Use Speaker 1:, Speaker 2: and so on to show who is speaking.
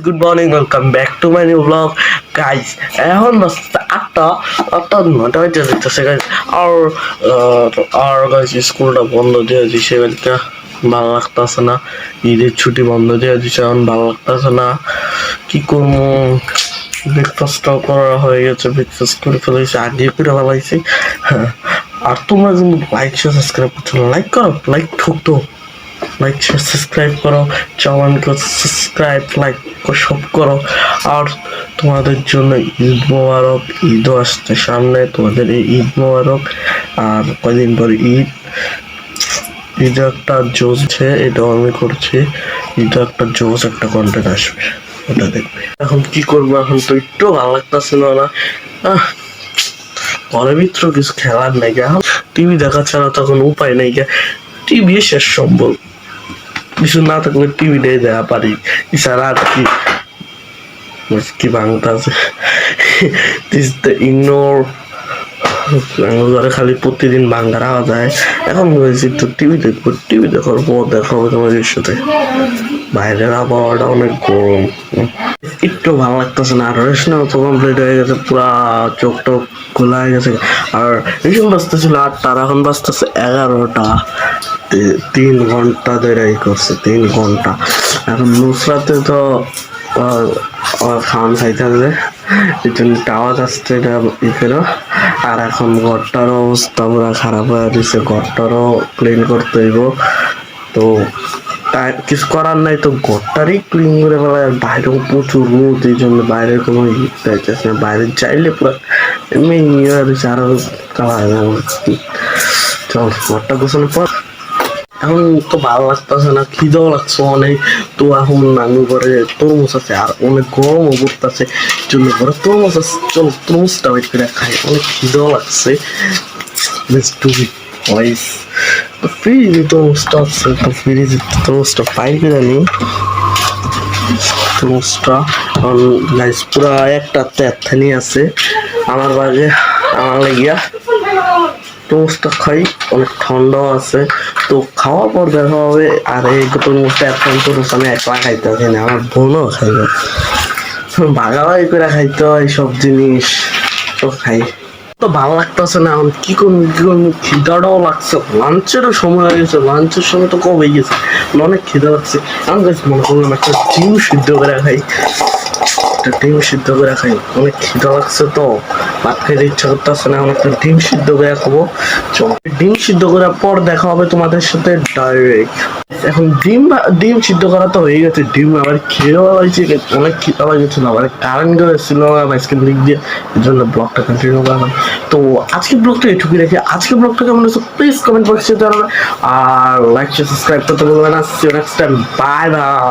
Speaker 1: Good morning, welcome back to my new blog guys. এখন বাজতে আটটা নয়টা হইতে যেতেছে গাইজ। আর গাইজ স্কুলটা বন্ধ দিয়ে দিছে, ভালো লাগতেছে না। ঈদের ছুটি বন্ধ দিয়ে দিছে, এখন ভালো লাগতেছে না। কি করবো? ব্রেকফাস্টটাও করা হয়ে গেছে, ব্রেকফাস্ট করে ফেলেছি, আগে করে ফেলাইছি। হ্যাঁ, আর তোমরা কিন্তু লাইক শেয়ার সাবস্ক্রাইব করছো না, লাইক করো, লাইক ঠুকতো, লাইক শেয়ার সাবস্ক্রাইব করো, চ্যানেলকে সাবস্ক্রাইব লাইক সব করো। আর তোমাদের জন্য ঈদ মোবারক, ঈদও আসছে সামনে, তোমাদের এই ঈদ মোবারক। আর কয়দিন পর ঈদ একটা জোশ আছে, এটাও আমি করছি। ঈদে একটা জোশ একটা কন্টেন্ট আসবে, ওটা দেখবে। এখন কি করবো? এখন তো একটু ভালো লাগতেছে না। ঘরের ভিতরে কিছু খেলার নাই, এখন টিভি দেখা ছাড়া তখন উপায় নেই। টিভি শেষ সম্ভব, কিছু না থাকলে টিভিটাই দেখা পারি, এছাড়া আর কি বাংলা আছে। ইগনোর ঘরে খালি প্রতিদিন বাংলা রাখা যায়। এখন বলছি তো টিভি দেখবো, টিভি দেখার পর দেখাবো তোমাদের সাথে। বাইরের আবহাওয়াটা অনেক গরম, একটু ভালো লাগতেছে না। আর রেশনাল তো কমপ্লিট হয়ে গেছে, পুরা চোখ টোক খোলা হয়ে গেছে। আর রেশন বাজতেছিল 8টা, এখন বাজতেছে 11টা। 3 ঘন্টা ধরে করছে, 3 ঘন্টা। এখন নুসরাতে তো খাওয়ান খাইতে হবে, এই জন্য আওয়াজ আসছে, এটা ই করো। আর এখন ঘরটারও অবস্থা পুরো খারাপ হয়ে দিচ্ছে, ঘরটারও ক্লিন করতে হইব। তো কিছু করার নাই, তো ঘরটারই ক্লিন করে ফেলা। বাইরেও প্রচুর রোদ, এই জন্য বাইরের কোনো হিট পাইতেছে না। বাইরে চাইলে পুরো এমনি নিয়ে দিচ্ছে, আরো কালা চল ঘরটা গোছানোর পর। এখন তো ভালো লাগতেছে না, খিদেও লাগছে অনেক। তো এখন নানু ঘরে তরমুজ আছে, আর অনেক গরমও পড়তেছে, জন্য ঘরে তরমুজ আছে। চল তরমুজটা ওয়েট করে খাই, অনেক খিদেও লাগছে। ফ্রিজে তরমুজটা আছে, তো ফ্রিজে তরমুজটা পাই করে নি। তরমুজটা গাইস পুরা একটা তেথানি আছে আমার বাগে, আমার লাগিয়া তরমুজটা খাই, অনেক ঠান্ডাও আছে। তো খাওয়ার পর দেখা হবে। আর এই তরমুজটা এখন তরমুজ আমি একলা খাইতে পারি না, আমার বোনও খাইবে, ভাগাভাগি করে খাইতে হয় সব জিনিস, তো খাই। তো ভালো লাগতেছে না, এখন কি করবো, খিদাটাও লাগছে, লাঞ্চেরও সময় হয়ে গেছে, লাঞ্চের সময় তো কবেই গেছে, অনেক খিদা লাগছে। আমি মনে করলাম একটা ডিম সিদ্ধ করে খাই, ডিম সিদ্ধ করে খাই, অনেক খিদা লাগছে। তো ভাত খাইতে ইচ্ছা করতেছে না, একটা ডিম সিদ্ধ করে খাবো। ডিম সিদ্ধ করার পর দেখা হবে তোমাদের সাথে ডাইরেক্ট। এখন ডিম সিদ্ধ করা তো হয়ে গেছে, ডিম আবার খেয়েও হয়েছে, অনেক খিদা লাগছিল, আবার কারেন্ট গেছিল আজকের দিক দিয়ে, এর জন্য ব্লগটা কন্টিনিউ করলাম। তো আজকের ব্লগটা এটুকুই রেখে, আজকের ব্লগটা কেমন হচ্ছে প্লিজ কমেন্ট বক্সে জানাবে, আর লাইক সাবস্ক্রাইব করতে বলবেন না। See you next time, bye by.